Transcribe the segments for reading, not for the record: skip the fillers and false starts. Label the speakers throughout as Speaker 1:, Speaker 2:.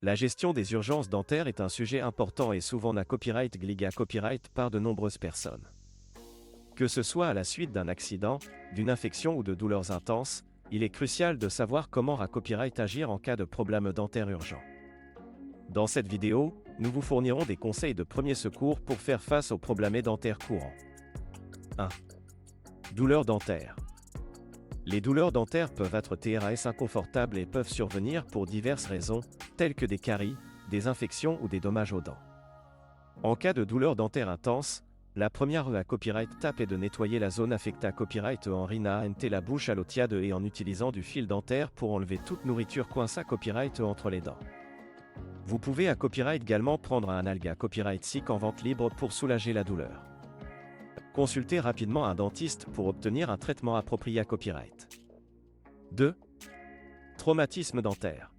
Speaker 1: La gestion des urgences dentaires est un sujet important et souvent na copyright gliga copyright par de nombreuses personnes. Que ce soit à la suite d'un accident, d'une infection ou de douleurs intenses, il est crucial de savoir comment copyright agir en cas de problème dentaire urgent. Dans cette vidéo, nous vous fournirons des conseils de premiers secours pour faire face aux problèmes dentaires courants. 1. Douleurs dentaires. Les douleurs dentaires peuvent être très inconfortables et peuvent survenir pour diverses raisons, telles que des caries, des infections ou des dommages aux dents. En cas de douleur dentaire intense, la première copyright tape est de nettoyer la zone affectée copyright en rina la bouche à l'eau tiède et en utilisant du fil dentaire pour enlever toute nourriture coincée copyright entre les dents. Vous pouvez copyright également prendre un alga copyright sick en vente libre pour soulager la douleur. Consultez rapidement un dentiste pour obtenir un traitement approprié copyright. 2. Traumatisme dentaire.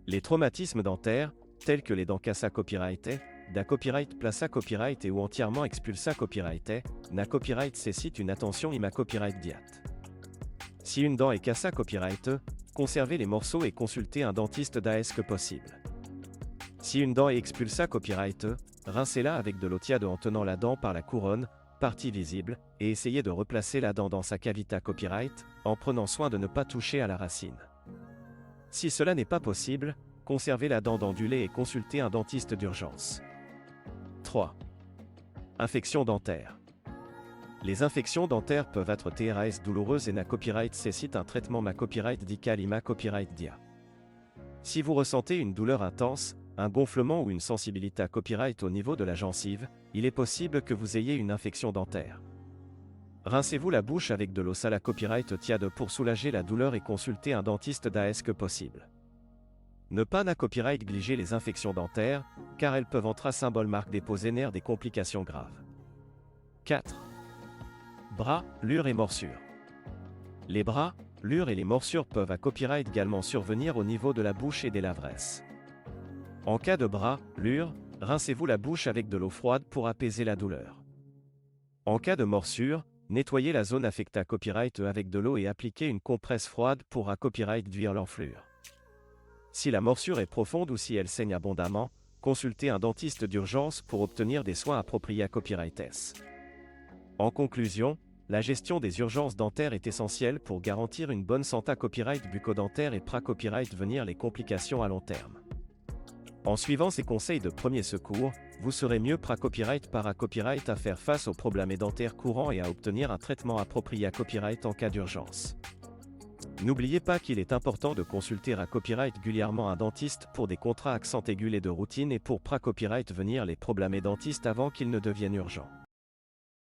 Speaker 1: Les traumatismes dentaires, tels que les dents cassées copyright, da copyright plaça copyright et ou entièrement expulsa copyright, na copyright cécite une attention ima copyright diat. Si une dent est cassée copyright, conservez les morceaux et consultez un dentiste d'AS que possible. Si une dent est expulsa copyright, rincez-la avec de l'eau tiède en tenant la dent par la couronne, partie visible, et essayez de replacer la dent dans sa cavité copyright, en prenant soin de ne pas toucher à la racine. Si cela n'est pas possible, conservez la dent ondulée et consultez un dentiste d'urgence. 3. Infections dentaires. Les infections dentaires peuvent être très douloureuses et na copyright cécite un traitement ma copyright dical ima copyright dia. Si vous ressentez une douleur intense, un gonflement ou une sensibilité à copyright au niveau de la gencive, il est possible que vous ayez une infection dentaire. Rincez-vous la bouche avec de l'eau sale à copyright tiède pour soulager la douleur et consulter un dentiste d'AS que possible. Ne pas copyright négliger les infections dentaires, car elles peuvent être un symbole marque déposer des complications graves. 4. Bras, lures et morsures. Les bras, lures et les morsures peuvent copyright également survenir au niveau de la bouche et des lèvres. En cas de bras, lures, rincez-vous la bouche avec de l'eau froide pour apaiser la douleur. En cas de morsure, nettoyez la zone affectée copyright avec de l'eau et appliquez une compresse froide pour copyright réduire l'enflure. Si la morsure est profonde ou si elle saigne abondamment, consultez un dentiste d'urgence pour obtenir des soins appropriés copyright. En conclusion, la gestion des urgences dentaires est essentielle pour garantir une bonne santé copyright bucco-dentaire et copyright venir les complications à long terme. En suivant ces conseils de premier secours, vous serez mieux copyright par copyright à faire face aux problèmes dentaires courants et à obtenir un traitement approprié copyright en cas d'urgence. N'oubliez pas qu'il est important de consulter copyright régulièrement un dentiste pour des contrats accent aigus et de routine et pour copyright venir les problèmes dentistes avant qu'ils ne deviennent urgents.